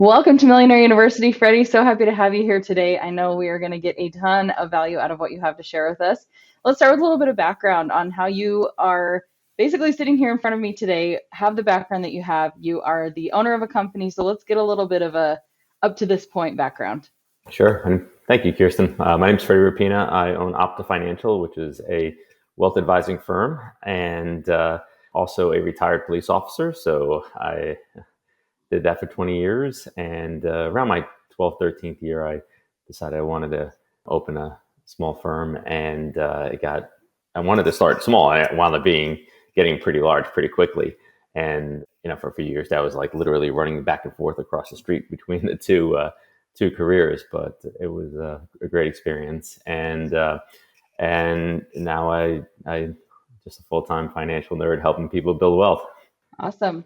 Welcome to Millionaire University, Freddie. So happy to have you here today. I know we are going to get a ton of value out of what you have to share with us. Let's start with a little bit of background on how you are basically sitting here in front of me today, have the background that you have. You are the owner of a company. So let's get a little bit of a up to this point background. Sure. And thank you, Kirsten. My name is Freddie Rappina. I own Opta Financial, which is a wealth advising firm and also a retired police officer. So I did that for 20 years. And around my 12th, 13th year, I decided I wanted to open a small firm. And I wanted to start small. And it wound up getting pretty large pretty quickly. And, for a few years, that was like literally running back and forth across the street between the two careers, but it was a great experience. And now I just a full-time financial nerd helping people build wealth. Awesome.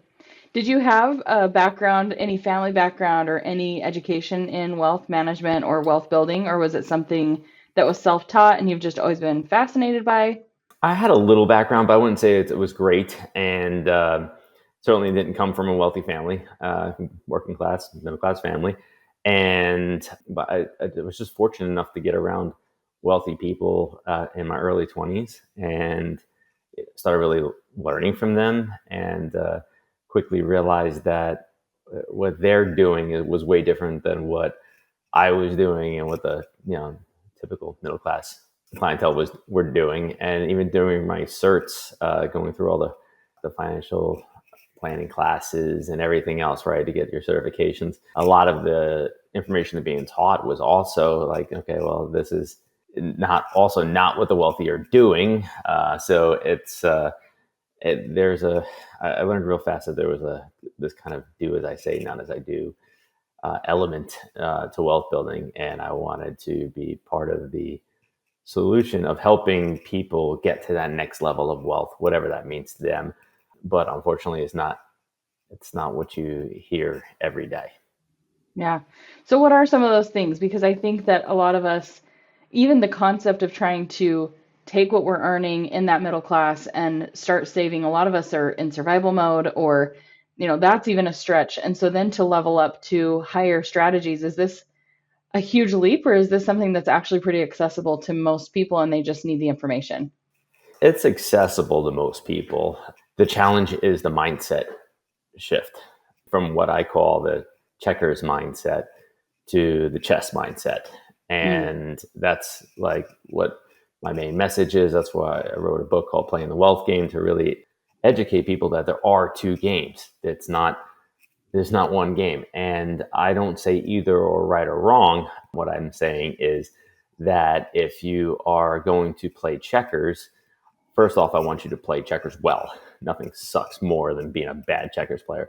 Did you have a background, any family background or any education in wealth management or wealth building, or was it something that was self-taught and you've just always been fascinated by? I had a little background, but I wouldn't say it was great, and certainly didn't come from a wealthy family, working class, middle class family. But I was just fortunate enough to get around wealthy people in my early 20s and started really learning from them, and quickly realized that what they're doing was way different than what I was doing and what the typical middle class clientele were doing. And even during my certs, going through all the financial planning classes and everything else, right, to get your certifications, a lot of the information that being taught was also like, okay, well, this is not what the wealthy are doing. So I learned real fast that there was this kind of do as I say, not as I do element to wealth building. And I wanted to be part of the solution of helping people get to that next level of wealth, whatever that means to them. But unfortunately, it's not what you hear every day. Yeah. So what are some of those things? Because I think that a lot of us, even the concept of trying to take what we're earning in that middle class and start saving, a lot of us are in survival mode or, that's even a stretch. And so then to level up to higher strategies, is this a huge leap or is this something that's actually pretty accessible to most people and they just need the information? It's accessible to most people. The challenge is the mindset shift from what I call the checkers mindset to the chess mindset. Mm, And that's like what my main message is. That's why I wrote a book called Playing the Wealth Game, to really educate people that there are two games. There's not one game. And I don't say either or right or wrong. What I'm saying is that if you are going to play checkers, first off, I want you to play checkers well. Nothing sucks more than being a bad checkers player.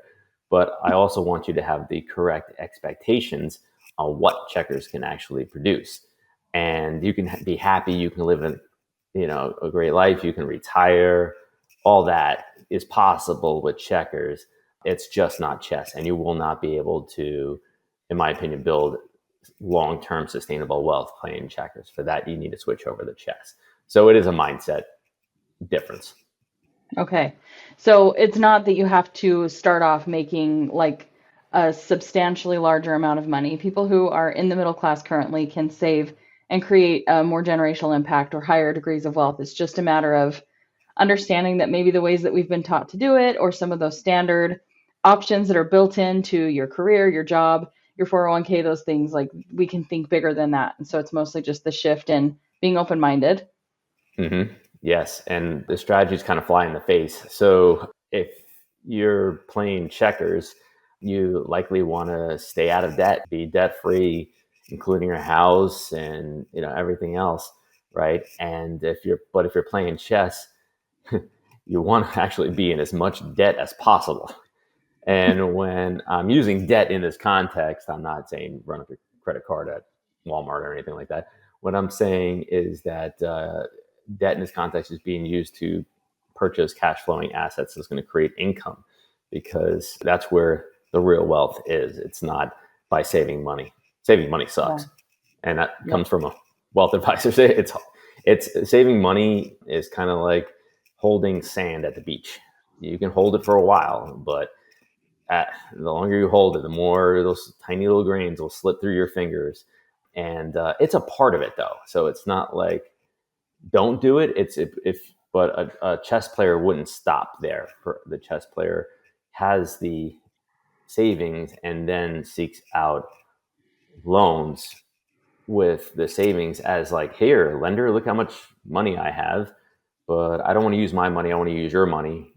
But I also want you to have the correct expectations on what checkers can actually produce. And you can be happy, you can live a great life, you can retire. All that is possible with checkers. It's just not chess. And you will not be able to, in my opinion, build long-term sustainable wealth playing checkers. For that, you need to switch over to chess. So it is a mindset difference. okay. So it's not that you have to start off making like a substantially larger amount of money. People who are in the middle class currently can save and create a more generational impact or higher degrees of wealth. It's just a matter of understanding that maybe the ways that we've been taught to do it, or some of those standard options that are built into your career, your job, your 401k, those things, like we can think bigger than that. And so it's mostly just the shift in being open minded. Mm-hmm. Yes, and the strategies kind of fly in the face. So if you're playing checkers, you likely want to stay out of debt, be debt free, including your house and everything else, right? And if you're playing chess, you want to actually be in as much debt as possible. And when I'm using debt in this context, I'm not saying run up your credit card at Walmart or anything like that. What I'm saying is that debt in this context is being used to purchase cash flowing assets that's going to create income, because that's where the real wealth is. It's not by saving money. Saving money Yeah. sucks. And that Yep. comes from a wealth advisor. It's saving money is kind of like holding sand at the beach. You can hold it for a while, but the longer you hold it, the more those tiny little grains will slip through your fingers. And it's a part of it, though. So it's not like don't do it. It's if but a chess player wouldn't stop there. The chess player has the savings and then seeks out loans with the savings as like, here, lender, look how much money I have, but I don't want to use my money. I want to use your money.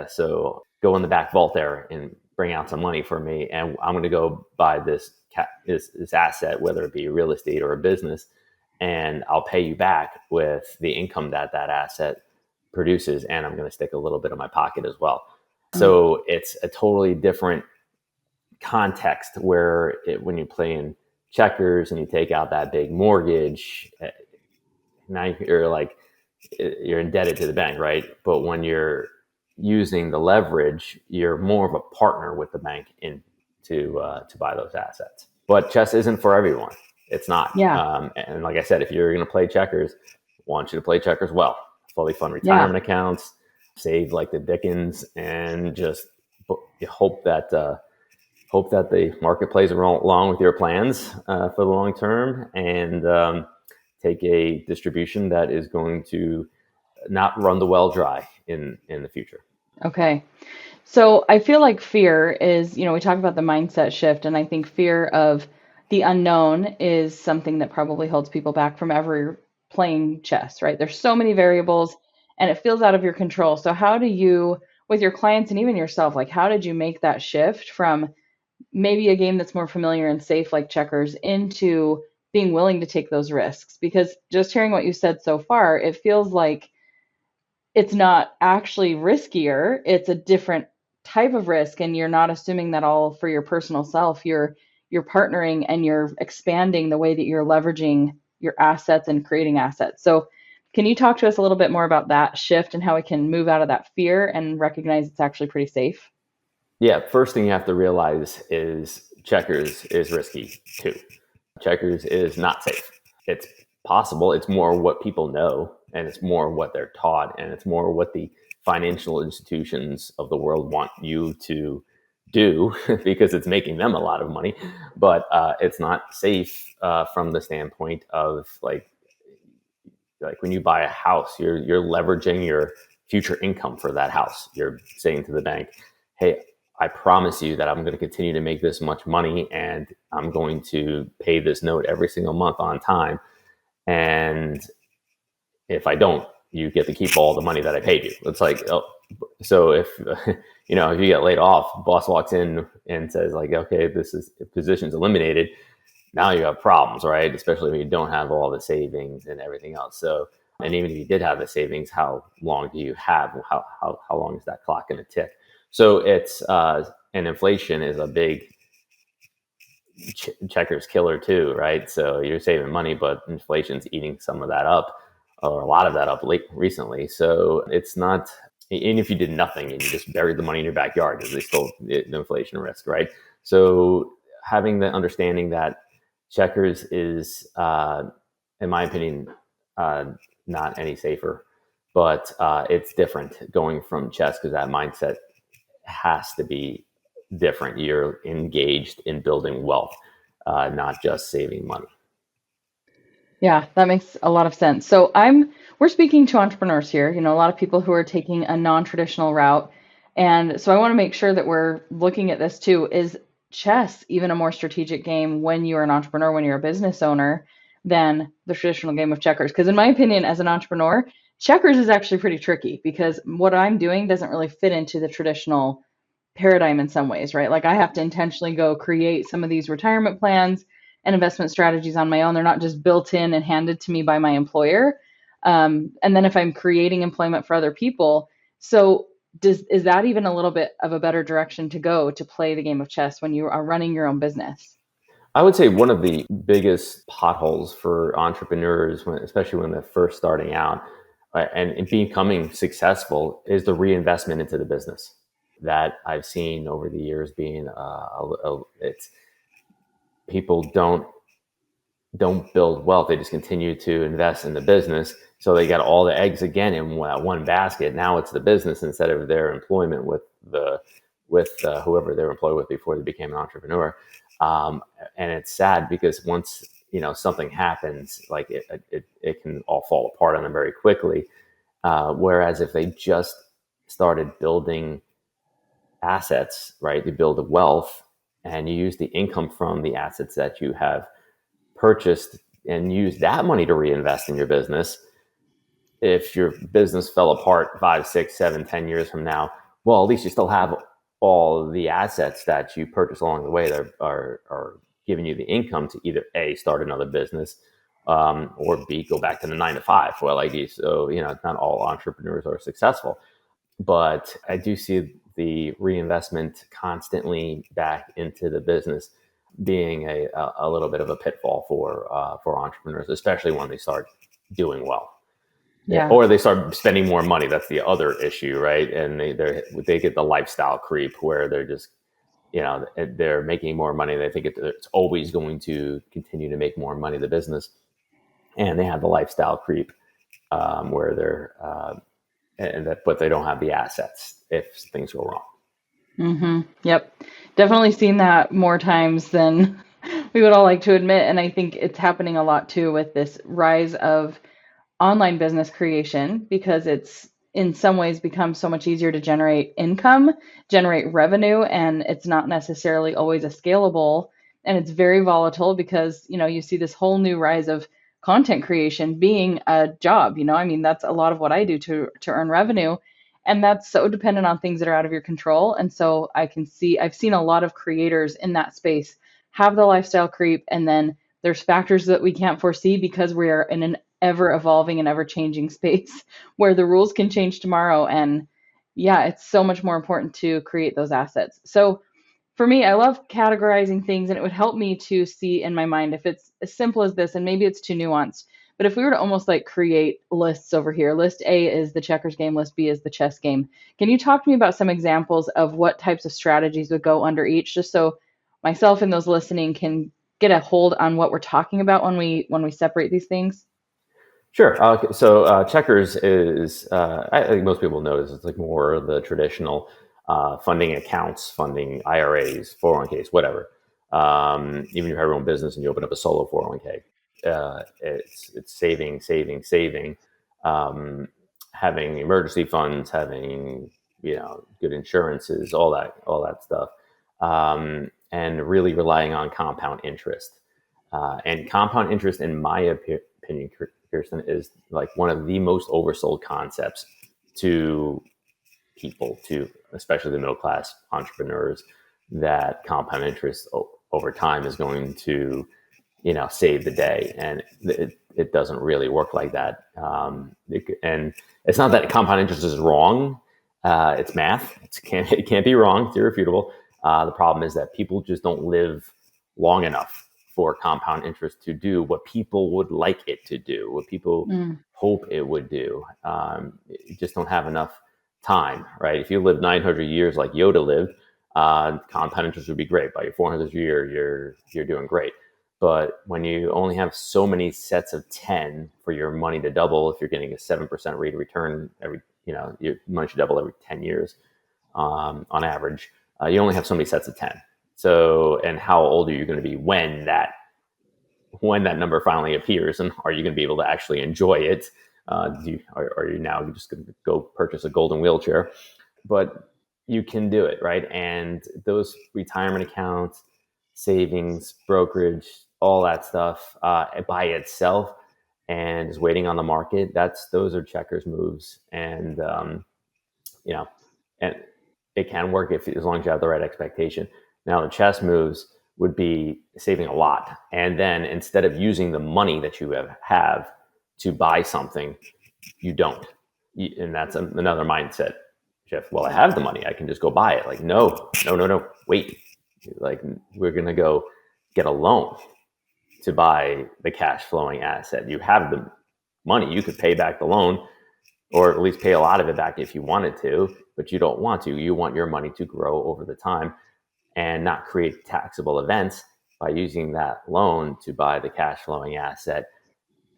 So go in the back vault there and bring out some money for me, and I'm going to go buy this asset, whether it be real estate or a business, and I'll pay you back with the income that asset produces, and I'm going to stick a little bit of my pocket as well. Mm. So it's a totally different context where when you play in checkers and you take out that big mortgage, now you're indebted to the bank, right? But when you're using the leverage, you're more of a partner with the bank to buy those assets. But chess isn't for everyone. It's not. Yeah. And like I said, if you're going to play checkers, I want you to play checkers well. Fully fund Yeah. retirement accounts, save like the Dickens, and just hope that the market plays along with your plans for the long term, and take a distribution that is going to not run the well dry in the future. Okay. So I feel like fear is, we talk about the mindset shift, and I think fear of the unknown is something that probably holds people back from ever playing chess, right? There's so many variables and it feels out of your control. So how do you, with your clients and even yourself, like how did you make that shift from maybe a game that's more familiar and safe like checkers into being willing to take those risks? Because just hearing what you said so far, it feels like it's not actually riskier, it's a different type of risk, and you're not assuming that all for your personal self. You're partnering and you're expanding the way that you're leveraging your assets and creating assets. So can you talk to us a little bit more about that shift and how we can move out of that fear and recognize it's actually pretty safe? Yeah, first thing you have to realize is checkers is risky too. Checkers is not safe. It's possible. It's more what people know, and it's more what they're taught, and it's more what the financial institutions of the world want you to do because it's making them a lot of money. But it's not safe from the standpoint of like when you buy a house, you're leveraging your future income for that house. You're saying to the bank, "Hey, I promise you that I'm going to continue to make this much money, and I'm going to pay this note every single month on time. And if I don't, you get to keep all the money that I paid you." It's like, oh, so if if you get laid off, boss walks in and says like, "Okay, position's eliminated." Now you have problems, right? Especially when you don't have all the savings and everything else. So, and even if you did have the savings, how long do you have? How long is that clock going to tick? So it's and inflation is a big checkers killer too, right? So you're saving money, but inflation's eating some of that up, or a lot of that up recently. So it's not. And if you did nothing and you just buried the money in your backyard, there's still the inflation risk, right? So having the understanding that checkers is, in my opinion, not any safer, but it's different going from chess because that mindset has to be different. You're engaged in building wealth, not just saving money. Yeah, that makes a lot of sense. So we're speaking to entrepreneurs here, a lot of people who are taking a non-traditional route. And so I want to make sure that we're looking at this too. Is chess even a more strategic game when you're an entrepreneur, when you're a business owner, than the traditional game of checkers? Because in my opinion, as an entrepreneur, checkers is actually pretty tricky because what I'm doing doesn't really fit into the traditional paradigm in some ways, right? Like I have to intentionally go create some of these retirement plans and investment strategies on my own. They're not just built in and handed to me by my employer. And then if I'm creating employment for other people, so is that even a little bit of a better direction to go to play the game of chess when you are running your own business? I would say one of the biggest potholes for entrepreneurs, especially when they're first starting out and becoming successful, is the reinvestment into the business. That I've seen over the years being, it's people don't build wealth. They just continue to invest in the business. So they got all the eggs again in one basket. Now it's the business instead of their employment with whoever they were employed with before they became an entrepreneur. And it's sad because once something happens, like it can all fall apart on them very quickly. Whereas if they just started building assets, right, to build a wealth, and you use the income from the assets that you have purchased and use that money to reinvest in your business. If your business fell apart 5, 6, 7, 10 years from now, well, at least you still have all the assets that you purchased along the way that are giving you the income to either A, start another business, or B, go back to the 9 to 5. Well, like you, so not all entrepreneurs are successful, but I do see the reinvestment constantly back into the business being a little bit of a pitfall for entrepreneurs, especially when they start doing well. Yeah. Or they start spending more money. That's the other issue, right? And they get the lifestyle creep where they're just, they're making more money. They think it's always going to continue to make more money, the business. And they have the lifestyle creep where but they don't have the assets if things go wrong. Mm-hmm. Yep. Definitely seen that more times than we would all like to admit. And I think it's happening a lot too with this rise of online business creation, because it's in some ways become so much easier to generate income, generate revenue, and it's not necessarily always a scalable, and it's very volatile because, you see this whole new rise of content creation being a job, I mean, that's a lot of what I do to earn revenue, and that's so dependent on things that are out of your control. And so I've seen a lot of creators in that space have the lifestyle creep, and then there's factors that we can't foresee because we are in an ever evolving and ever changing space where the rules can change tomorrow. And yeah, it's so much more important to create those assets. So for me, I love categorizing things, and it would help me to see in my mind if it's as simple as this, and maybe it's too nuanced. But if we were to almost like create lists over here, list A is the checkers game, list B is the chess game. Can you talk to me about some examples of what types of strategies would go under each, just so myself and those listening can get a hold on what we're talking about when we separate these things? Sure. So checkers is, I think most people know this. It's like more the traditional funding accounts, funding IRAs, 401ks, whatever. Even if you have your own business and you open up a solo 401k, it's saving, saving, saving, having emergency funds, having good insurances, all that stuff, and really relying on compound interest. And compound interest, in my opinion, Kirsten, is like one of the most oversold concepts to people, to especially the middle class entrepreneurs, that compound interest over time is going to, save the day. And it doesn't really work like that. And it's not that compound interest is wrong. It's math. It can't be wrong. It's irrefutable. The problem is that people just don't live long enough for compound interest to do what people would like it to do, what people Mm. hope it would do. You just don't have enough time, right? If you live 900 years like Yoda lived, compound interest would be great. By your 400th year, you're doing great. But when you only have so many sets of 10 for your money to double, if you're getting a 7% rate of return your money should double every 10 years on average. You only have so many sets of 10. So, and how old are you going to be when that number finally appears, and are you going to be able to actually enjoy it? Are you now just going to go purchase a golden wheelchair? But you can do it, right? And those retirement accounts, savings, brokerage, all that stuff by itself, and is waiting on the market. Those are checkers moves, and and it can work as long as you have the right expectation. Now, the chess moves would be saving a lot, and then instead of using the money that you have to buy something, you don't. And that's another mindset, Jeff. Well, I have the money, I can just go buy it. Like, no, wait. Like, we're gonna go get a loan to buy the cash flowing asset. You have the money, you could pay back the loan, or at least pay a lot of it back if you wanted to, but you don't want to. You want your money to grow over the time and not create taxable events by using that loan to buy the cash flowing asset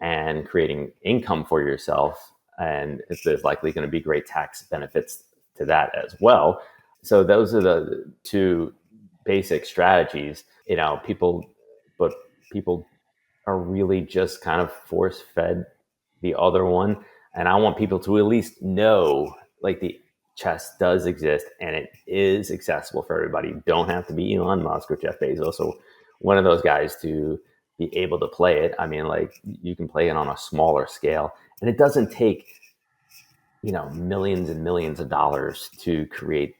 and creating income for yourself. And there's likely going to be great tax benefits to that as well. So those are the two basic strategies. But people are really just kind of force fed the other one. And I want people to at least know, like, the chess does exist and it is accessible for everybody. You don't have to be Elon Musk or Jeff Bezos or one of those guys to be able to play it. I mean, like, you can play it on a smaller scale, and it doesn't take, millions and millions of dollars to create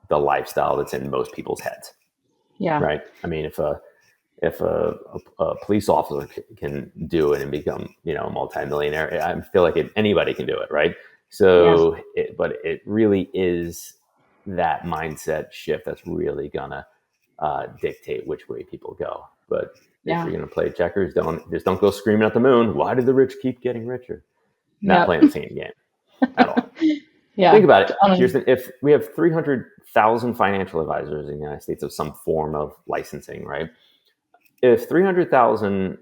the lifestyle that's in most people's heads, Yeah. right? I mean, if a police officer can do it and become, a multimillionaire, I feel like anybody can do it, right? Yeah. So, but it really is that mindset shift that's really gonna dictate which way people go. But if Yeah. you're gonna play checkers, don't go screaming at the moon. Why do the rich keep getting richer? Not Yep. playing the same game at all. Think Yeah. about it, Kirsten. If we have 300,000 financial advisors in the United States of some form of licensing, right? If 300,000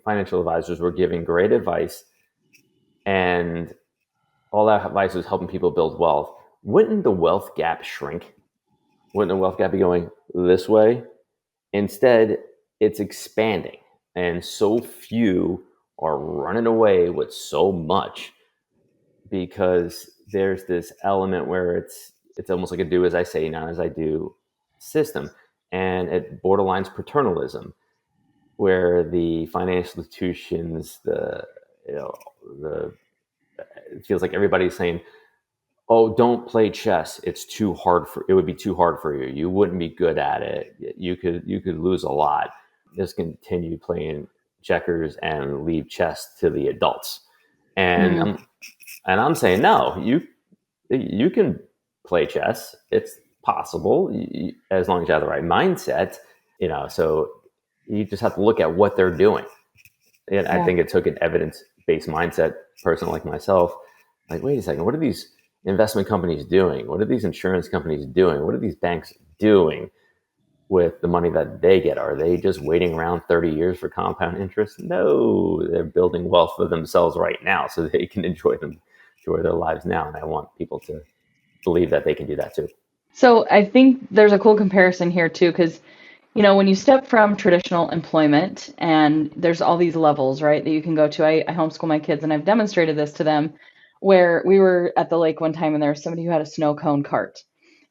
financial advisors were giving great advice and all that advice was helping people build wealth, wouldn't the wealth gap shrink? Wouldn't the wealth gap be going this way? Instead, it's expanding, and so few are running away with so much because there's this element where it's almost like a do as I say, not as I do system, and it borderlines paternalism, where the financial institutions, the it feels like everybody's saying, "Oh, don't play chess. It would be too hard for you. You wouldn't be good at it. You could lose a lot. Just continue playing checkers and leave chess to the adults." And Mm. I'm saying, no, you can play chess. It's possible, as long as you have the right mindset. So you just have to look at what they're doing. And I Yeah. think it took an evidence-based mindset person like myself. Like, wait a second, what are these investment companies doing? What are these insurance companies doing? What are these banks doing with the money that they get? Are they just waiting around 30 years for compound interest? No, they're building wealth for themselves right now so they can enjoy their lives now. And I want people to believe that they can do that too. So I think there's a cool comparison here too, because when you step from traditional employment and there's all these levels, right, that you can go to. I homeschool my kids and I've demonstrated this to them where we were at the lake one time and there was somebody who had a snow cone cart.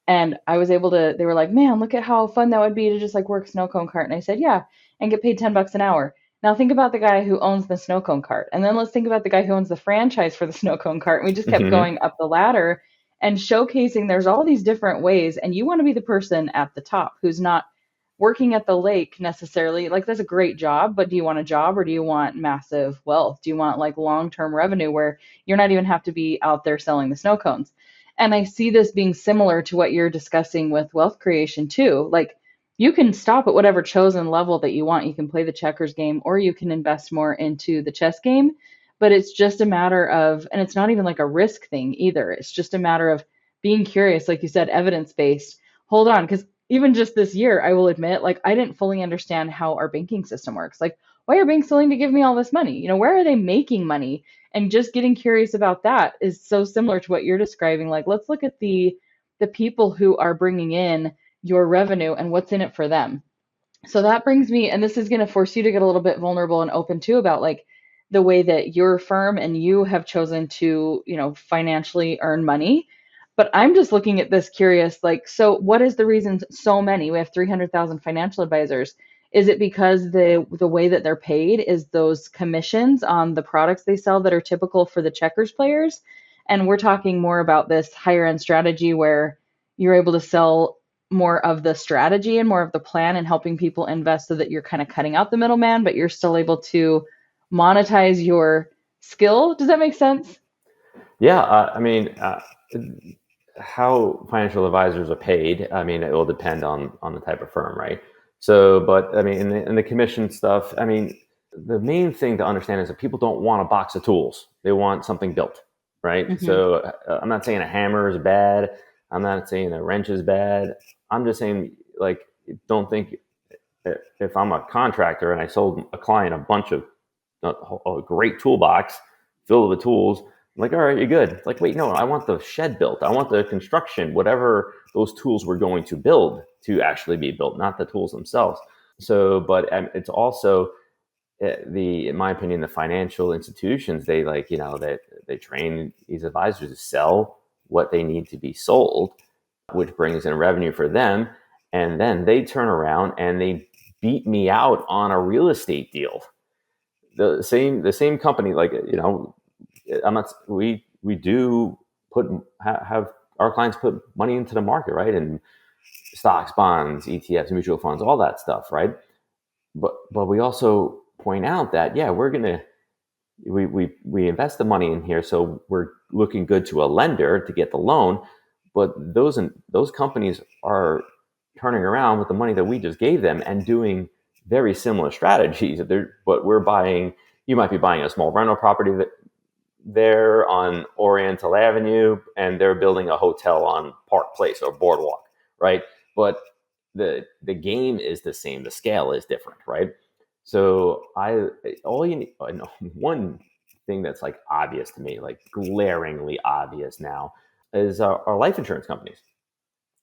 And I was able to, they were like, man, look at how fun that would be to just like work snow cone cart. And I said, yeah, and get paid $10 an hour. Now think about the guy who owns the snow cone cart. And then let's think about the guy who owns the franchise for the snow cone cart. And we just kept Mm-hmm. going up the ladder and showcasing there's all these different ways. And you want to be the person at the top who's not working at the lake necessarily. Like that's a great job, but do you want a job or do you want massive wealth? Do you want like long-term revenue where you're not even have to be out there selling the snow cones? And I see this being similar to what you're discussing with wealth creation too. Like you can stop at whatever chosen level that you want. You can play the checkers game or you can invest more into the chess game. But it's just a matter of, and it's not even like a risk thing either. It's just a matter of being curious, like you said, evidence based. Hold on, because even just this year, I will admit, like I didn't fully understand how our banking system works. Like, why are banks willing to give me all this money? Where are they making money? And just getting curious about that is so similar to what you're describing. Like, let's look at the people who are bringing in your revenue and what's in it for them. So that brings me, and this is going to force you to get a little bit vulnerable and open too about like the way that your firm and you have chosen to, financially earn money. But I'm just looking at this curious, like, so what is the reason so many? We have 300,000 financial advisors. Is it because the way that they're paid is those commissions on the products they sell that are typical for the checkers players? And we're talking more about this higher end strategy where you're able to sell more of the strategy and more of the plan and helping people invest so that you're kind of cutting out the middleman, but you're still able to monetize your skill. Does that make sense? Yeah, I mean, how financial advisors are paid, I mean, it will depend on the type of firm, right? So, but I mean, in the commission stuff, I mean, the main thing to understand is that people don't want a box of tools; they want something built, right? Hmm. So, I'm not saying a hammer is bad. I'm not saying a wrench is bad. I'm just saying, like, don't think if I'm a contractor and I sold a client a bunch of a great toolbox filled with tools, like, all right, you're good. It's like, wait, no, I want the shed built. I want the construction, whatever those tools we're going to build to actually be built, not the tools themselves. So, but it's also in my opinion, the financial institutions, they like, that they train these advisors to sell what they need to be sold, which brings in revenue for them. And then they turn around and they beat me out on a real estate deal. The same company, like, I'm not, we do put, have our clients put money into the market, right? And stocks, bonds, ETFs, mutual funds, all that stuff, right? But we also point out that, yeah, we invest the money in here, so we're looking good to a lender to get the loan, but those companies are turning around with the money that we just gave them and doing very similar strategies. But we're buying, you might be buying a small rental property there on Oriental Avenue, and they're building a hotel on Park Place or Boardwalk, right? But the game is the same. The scale is different, right? So all you need, one thing that's like obvious to me, like glaringly obvious now, is our life insurance companies,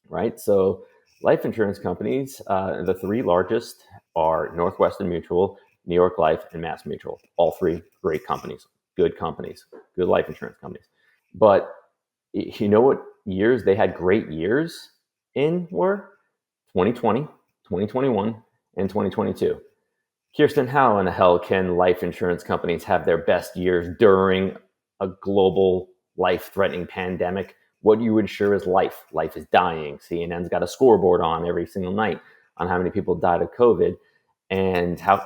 right? So life insurance companies, the three largest are Northwestern Mutual, New York Life, and Mass Mutual. All three great companies, good life insurance companies. But you know what years they had great years in were? 2020, 2021, and 2022. Kirsten, how in the hell can life insurance companies have their best years during a global life-threatening pandemic? What you insure is life. Life is dying. CNN's got a scoreboard on every single night on how many people died of COVID, and how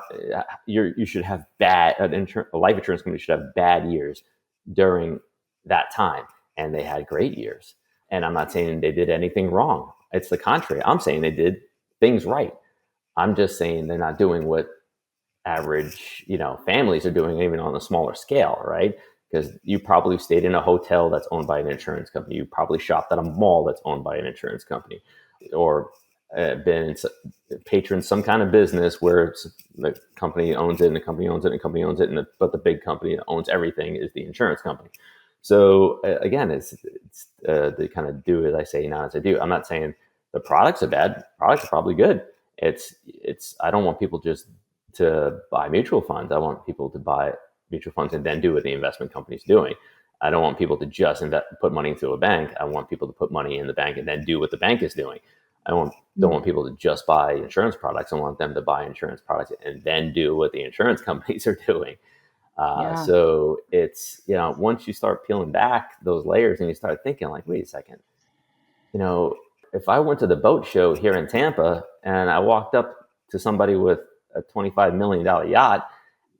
you should have a life insurance company should have bad years during that time, and they had great years. And I'm not saying they did anything wrong. It's the contrary. I'm saying they did things right. I'm just saying they're not doing what average, families are doing, even on a smaller scale, right? Because you probably stayed in a hotel that's owned by an insurance company. You probably shopped at a mall that's owned by an insurance company, or been patron some kind of business where the company owns it, and the company owns it, and the company owns it, but the big company that owns everything is the insurance company. So again, it's they kind of do as I say, not as I do. I'm not saying the products are bad. Products are probably good. It's I don't want people just to buy mutual funds. I want people to buy mutual funds and then do what the investment company's doing. I don't want people to just put money into a bank. I want people to put money in the bank and then do what the bank is doing. Don't want people to just buy insurance products. I want them to buy insurance products and then do what the insurance companies are doing. Yeah. So it's, once you start peeling back those layers and you start thinking like, wait a second, if I went to the boat show here in Tampa and I walked up to somebody with a $25 million yacht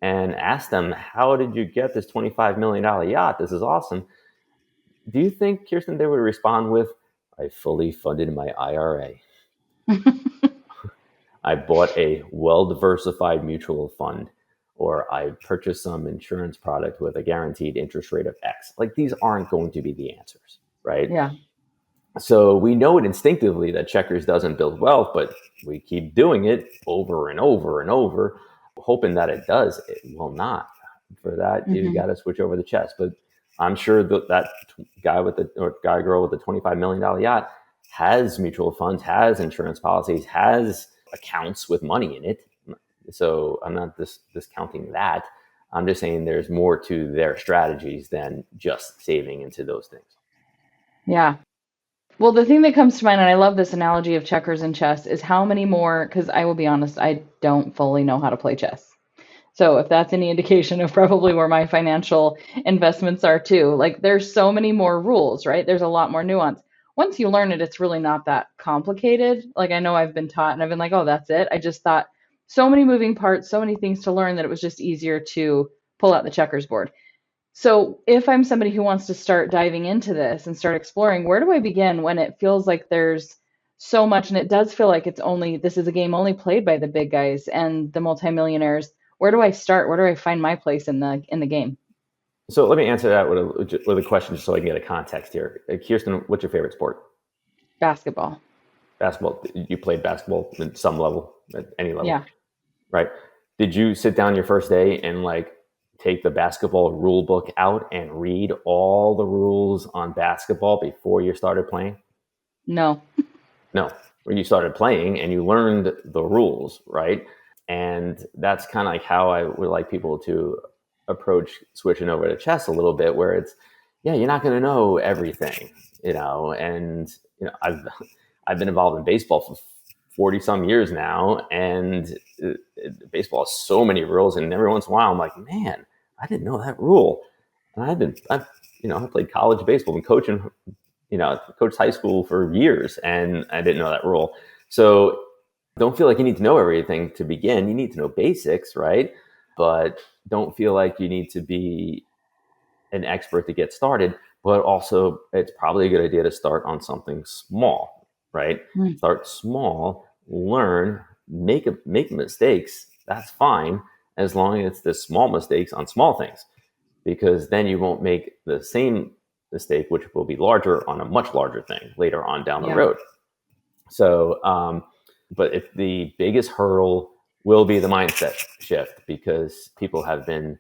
and asked them, how did you get this $25 million yacht? This is awesome. Do you think, Kirsten, they would respond with, I fully funded my IRA. I bought a well-diversified mutual fund, or I purchased some insurance product with a guaranteed interest rate of X. Like, these aren't going to be the answers, right? Yeah. So we know it instinctively that checkers doesn't build wealth, but we keep doing it over and over and over, hoping that it does. It will not. For that, you Hmm. got to switch over the chess. But I'm sure that guy or girl with the $25 million yacht has mutual funds, has insurance policies, has accounts with money in it. So I'm not discounting that. I'm just saying there's more to their strategies than just saving into those things. Yeah. Well, the thing that comes to mind, and I love this analogy of checkers and chess, is how many more, because I will be honest, I don't fully know how to play chess. So if that's any indication of probably where my financial investments are too, like there's so many more rules, right? There's a lot more nuance. Once you learn it, it's really not that complicated. Like I know I've been taught and I've been like, oh, that's it. I just thought so many moving parts, so many things to learn that it was just easier to pull out the checkers board. So if I'm somebody who wants to start diving into this and start exploring, where do I begin when it feels like there's so much and it does feel like this is a game only played by the big guys and the multimillionaires. Where do I start? Where do I find my place in the game? So let me answer that with a question just so I can get a context here. Kirsten, what's your favorite sport? Basketball. Basketball. You played basketball at some level, at any level, Yeah. right? Did you sit down your first day and like take the basketball rule book out and read all the rules on basketball before you started playing? No. No, when you started playing and you learned the rules, right? And that's kind of like how I would like people to approach switching over to chess a little bit, where it's, yeah, you're not going to know everything, and I've been involved in baseball for 40 some years now, and baseball has so many rules, and every once in a while I'm like, man, I didn't know that rule. And I played college baseball, been coaching, coached high school for years, and I didn't know that rule. So don't feel like you need to know everything to begin. You need to know basics, right? But don't feel like you need to be an expert to get started. But also, it's probably a good idea to start on something small, right? Mm. Start small, learn, make mistakes. That's fine, as long as it's the small mistakes on small things, because then you won't make the same mistake, which will be larger on a much larger thing later on down the Yeah. road. So, but if the biggest hurdle will be the mindset shift, because people have been,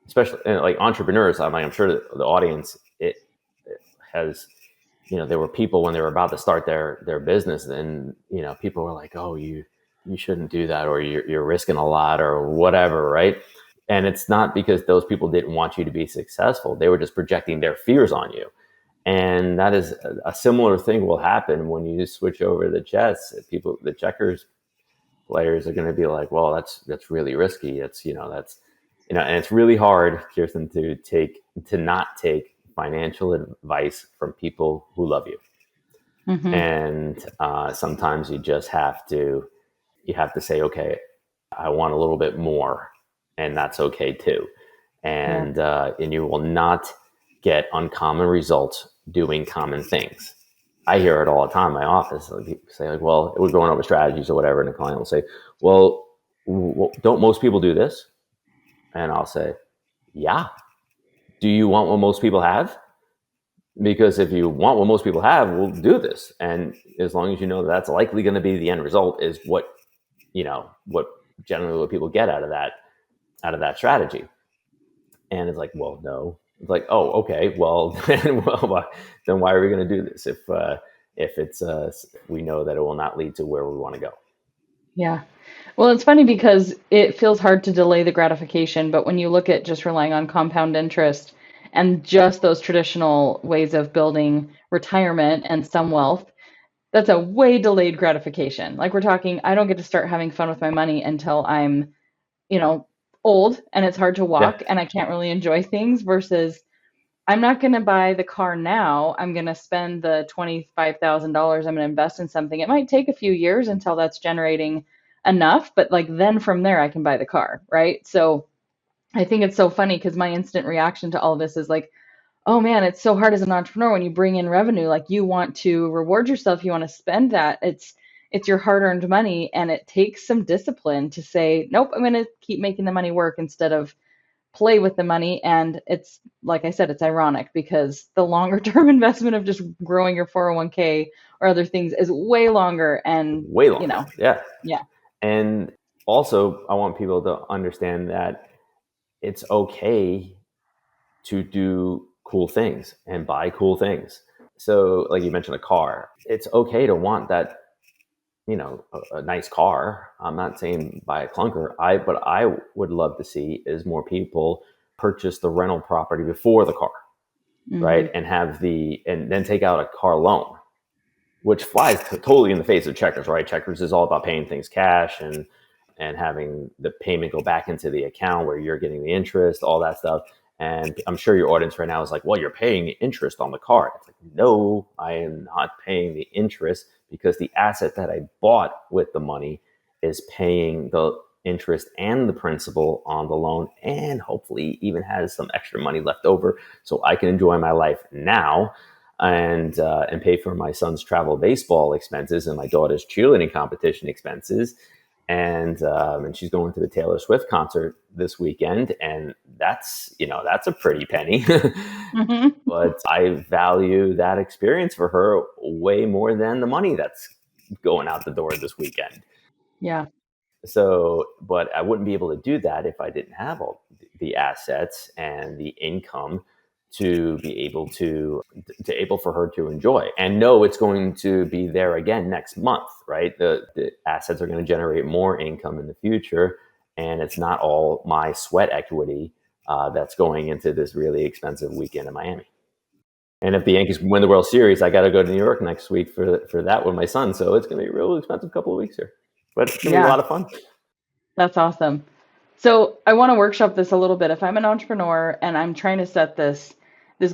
especially like entrepreneurs, I'm sure that the audience, it has, there were people when they were about to start their business, and people were like, oh, you shouldn't do that, or you're risking a lot, or whatever, right? And it's not because those people didn't want you to be successful. They were just projecting their fears on you. And that is a similar thing will happen when you switch over to chess. The checkers players are going to be like, well, that's really risky. And it's really hard, Kirsten, to not take financial advice from people who love you. Hmm. And sometimes you have to say, okay, I want a little bit more, and that's okay too. Yeah. And you will not get uncommon results doing common things. I hear it all the time in my office. Like, people say, like, well, we're going over strategies or whatever, and the client will say, well, don't most people do this? And I'll say, yeah. Do you want what most people have? Because if you want what most people have, we'll do this. And as long as you know that's likely going to be the end result, is what generally what people get out of that strategy. And it's like, well, no. It's like, oh, okay, well, then why are we going to do this if it's we know that it will not lead to where we want to go? Yeah. Well, it's funny because it feels hard to delay the gratification, but when you look at just relying on compound interest and just those traditional ways of building retirement and some wealth, that's a way delayed gratification. Like we're talking, I don't get to start having fun with my money until I'm, you know, old and it's hard to Yeah, walk and I can't really enjoy things versus I'm not going to buy the car now. I'm going to spend the $25,000. I'm going to invest in something. It might take a few years until that's generating enough, but like then from there I can buy the car, right? So I think it's so funny because my instant reaction to all of this is like, oh man, it's so hard as an entrepreneur when you bring in revenue. Like you want to reward yourself, you want to spend that. It's your hard-earned money, and it takes some discipline to say, nope, I'm going to keep making the money work instead of play with the money. And it's like I said, it's ironic because the longer term investment of just growing your 401k or other things is way longer. And, way longer. Yeah. yeah. And also, I want people to understand that it's okay to do cool things and buy cool things. So, like you mentioned, a car, it's okay to want that, a nice car. I'm not saying buy a clunker. But I would love to see is more people purchase the rental property before the car, Hmm. right? And then take out a car loan, which flies totally in the face of checkers, right? Checkers is all about paying things cash and having the payment go back into the account where you're getting the interest, all that stuff. And I'm sure your audience right now is like, well, you're paying interest on the card. It's like, no, I am not paying the interest, because the asset that I bought with the money is paying the interest and the principal on the loan, and hopefully even has some extra money left over so I can enjoy my life now, and pay for my son's travel baseball expenses and my daughter's cheerleading competition expenses, and she's going to the Taylor Swift concert this weekend, and that's a pretty penny. Hmm. But I value that experience for her way more than the money that's going out the door this weekend. Yeah. So, but I wouldn't be able to do that if I didn't have all the assets and the income to be able for her to enjoy and know it's going to be there again next month, right? The assets are going to generate more income in the future, and it's not all my sweat equity that's going into this really expensive weekend in Miami. And if the Yankees win the World Series, I got to go to New York next week for that with my son. So it's going to be a real expensive couple of weeks here, but it's going to be a Yeah, lot of fun. that's awesome. So I want to workshop this a little bit. If I'm an entrepreneur and I'm trying to set this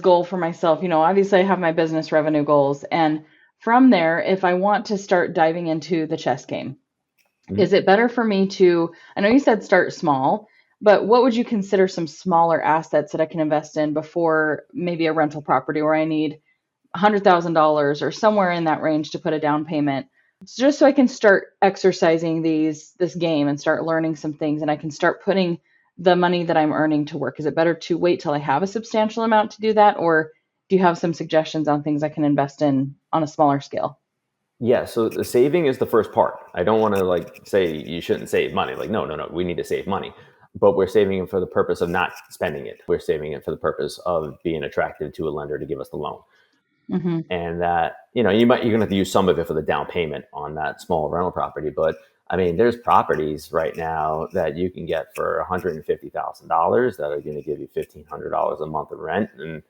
goal for myself, obviously I have my business revenue goals, and from there, if I want to start diving into the chess game, is Mhm. it better for me to, I know you said start small, but what would you consider some smaller assets that I can invest in before maybe a rental property where I need $100,000 or somewhere in that range to put a down payment, just so I can start exercising this game and start learning some things, and I can start putting the money that I'm earning to work? Is it better to wait till I have a substantial amount to do that, or do you have some suggestions on things I can invest in on a smaller scale? Yeah, so the saving is the first part. I don't want to like say you shouldn't save money. Like, no, no, no, we need to save money. But we're saving it for the purpose of not spending it. We're saving it for the purpose of being attractive to a lender to give us the loan. Hmm. And that, you're gonna have to use some of it for the down payment on that small rental property. But I mean, there's properties right now that you can get for $150,000 that are going to give you $1,500 a month of rent. And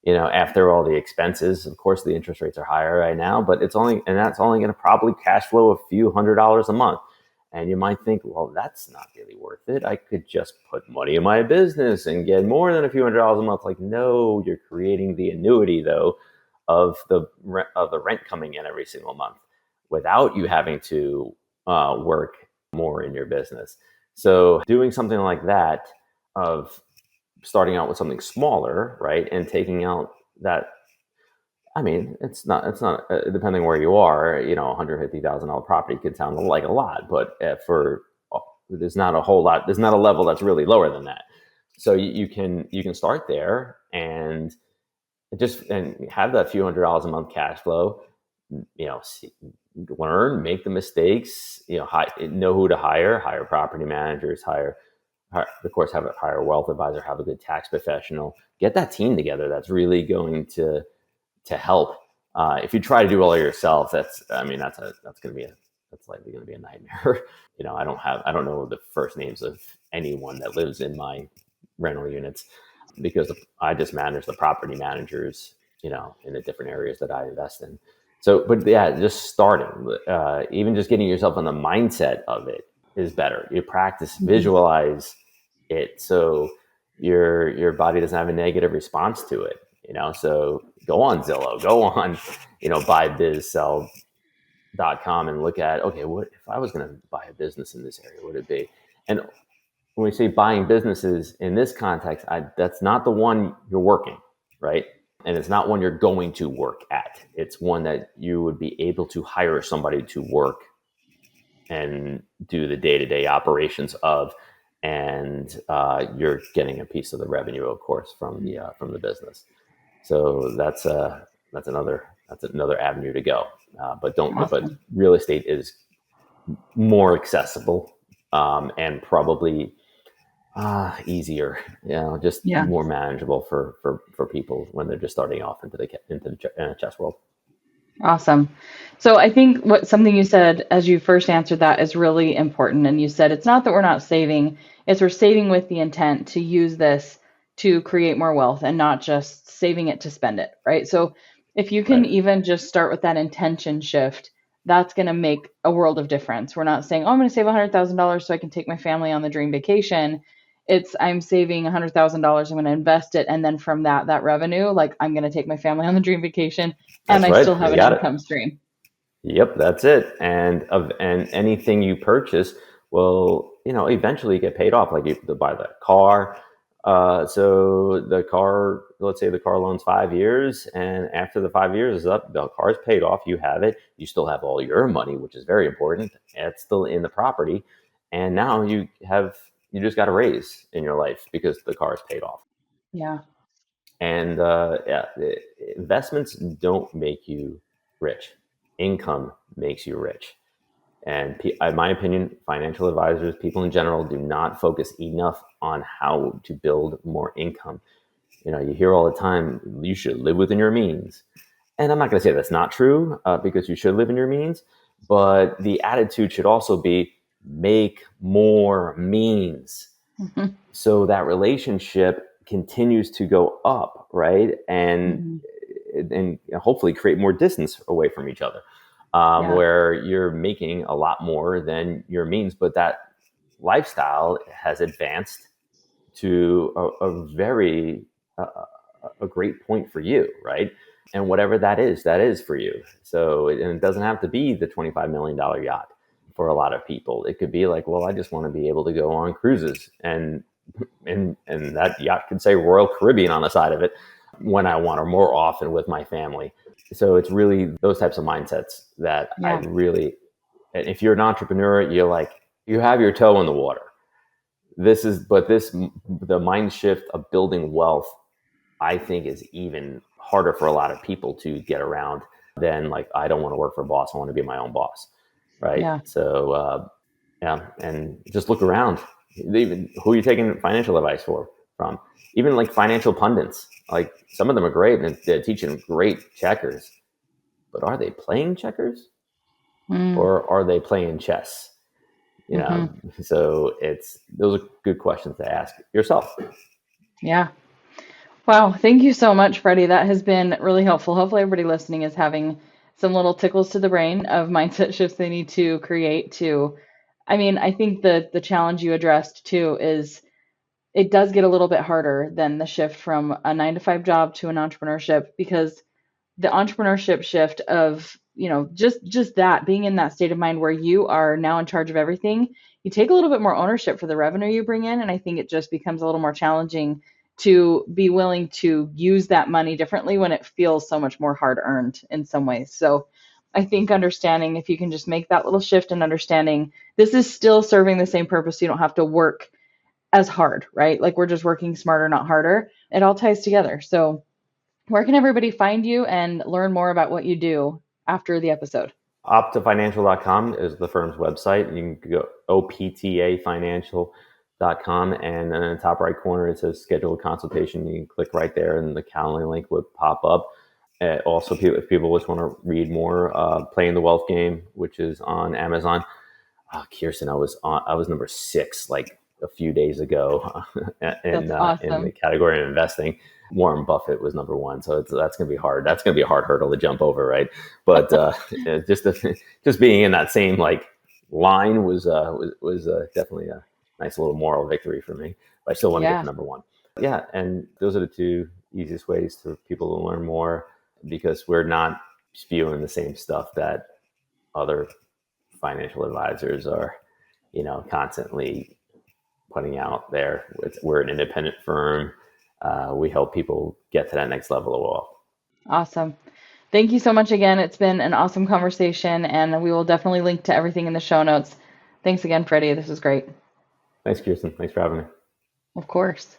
after all the expenses, of course the interest rates are higher right now, but that's only going to probably cash flow a few $100s a month. And you might think, well, that's not really worth it. I could just put money in my business and get more than a few $100s a month. Like, no, you're creating the annuity though of the rent coming in every single month without you having to work more in your business. So doing something like that, of starting out with something smaller, right, and taking out that. I mean, it's not depending where you are. $150,000 property could sound like a lot, but for there's not a whole lot. There's not a level that's really lower than that. So you can start there and have that few $100s a month cash flow. Learn, make the mistakes. Know who to hire property managers, of course, hire a wealth advisor, have a good tax professional. Get that team together. That's really going to help. If you try to do all yourself, that's likely going to be a nightmare. I don't know the first names of anyone that lives in my rental units because I just manage the property managers, in the different areas that I invest in. So, but yeah, just starting, even just getting yourself in the mindset of it is better. You practice, Hmm. visualize it, so your body doesn't have a negative response to it. So go on Zillow, go on, buybizsell.com and look at, okay, what if I was going to buy a business in this area? What would it be? And when we say buying businesses in this context, that's not the one you're working, right? And it's not one you're going to work at. It's one that you would be able to hire somebody to work and do the day-to-day operations of, and you're getting a piece of the revenue, of course, from the business. So that's another avenue to go. But Awesome. real estate is more accessible, and probably easier, just Yeah. more manageable for people when they're just starting off into the chess world. Awesome. So I think what something you said as you first answered that is really important. And you said it's not that we're not saving, it's we're saving with the intent to use this to create more wealth and not just saving it to spend it, right? So if you can Right. even just start with that intention shift, that's going to make a world of difference. We're not saying, oh, I'm going to save $100,000 so I can take my family on the dream vacation. It's I'm saving $100,000, I'm going to invest it, and then from that revenue, like I'm going to take my family on the dream vacation and That's I right. still have You an got it. income stream. Yep, that's it. And anything you purchase will, eventually get paid off. Like you to buy that car. So the car, let's say the car loan's 5 years, and after the 5 years is up, the car's paid off. You have it. You still have all your money, which is very important. It's still in the property, and now you just got a raise in your life because the car is paid off. Yeah. And yeah, investments don't make you rich. Income makes you rich. And in my opinion, financial advisors, people in general, do not focus enough on how to build more income. You hear all the time, you should live within your means. And I'm not going to say that's not true, because you should live in your means, but the attitude should also be make more means. Mhm. So that relationship continues to go up, right? Mhm. And hopefully create more distance away from each other, Yeah. where you're making a lot more than your means, but that lifestyle has advanced to a very a great point for you, right? And whatever that is for you. So and it doesn't have to be the $25 million yacht. For a lot of people, it could be like, well, I just want to be able to go on cruises, and that yacht could say Royal Caribbean on the side of it when I want, or more often with my family. So it's really those types of mindsets that I Yeah. really, if you're an entrepreneur, you have your toe in the water. The mind shift of building wealth, I think, is even harder for a lot of people to get around than like, I don't want to work for a boss, I want to be my own boss, right? Yeah. So yeah, and just look around. Even who are you taking financial advice from? Even like financial pundits, like some of them are great and they're teaching great checkers, but are they playing checkers Mm. or are they playing chess? You Hmm. know, so it's those are good questions to ask yourself. Yeah. Wow. Thank you so much, Freddie. That has been really helpful. Hopefully, everybody listening is having some little tickles to the brain of mindset shifts they need to create to. I mean, I think the challenge you addressed too is it does get a little bit harder than the shift from a 9 to 5 job to an entrepreneurship, because the entrepreneurship shift of, just that being in that state of mind where you are now in charge of everything, you take a little bit more ownership for the revenue you bring in, and I think it just becomes a little more challenging to be willing to use that money differently when it feels so much more hard earned in some ways. So I think understanding, if you can just make that little shift and understanding this is still serving the same purpose, you don't have to work as hard, right? Like we're just working smarter, not harder. It all ties together. So where can everybody find you and learn more about what you do after the episode? OptaFinancial.com is the firm's website. You can go OPTAFinancial.com, and then in the top right corner it says schedule a consultation. You can click right there and the Calendly link would pop up. Also, if people just want to read more, Playing the Wealth Game, which is on Amazon. Kirsten, I was number 6 like a few days ago That's in the awesome. category of investing. Warren Buffett was number 1, so that's going to be hard. That's going to be a hard hurdle to jump over, right? But just being in that same like line was definitely a nice little moral victory for me. But I still want to get to Yeah, number 1. Yeah, and those are the two easiest ways for people to learn more, because we're not spewing the same stuff that other financial advisors are, constantly putting out there. We're an independent firm. We help people get to that next level of wealth. awesome. Thank you so much again. It's been an awesome conversation, and we will definitely link to everything in the show notes. Thanks again, Freddie. This was great. Thanks, Kirsten. Thanks for having me. Of course.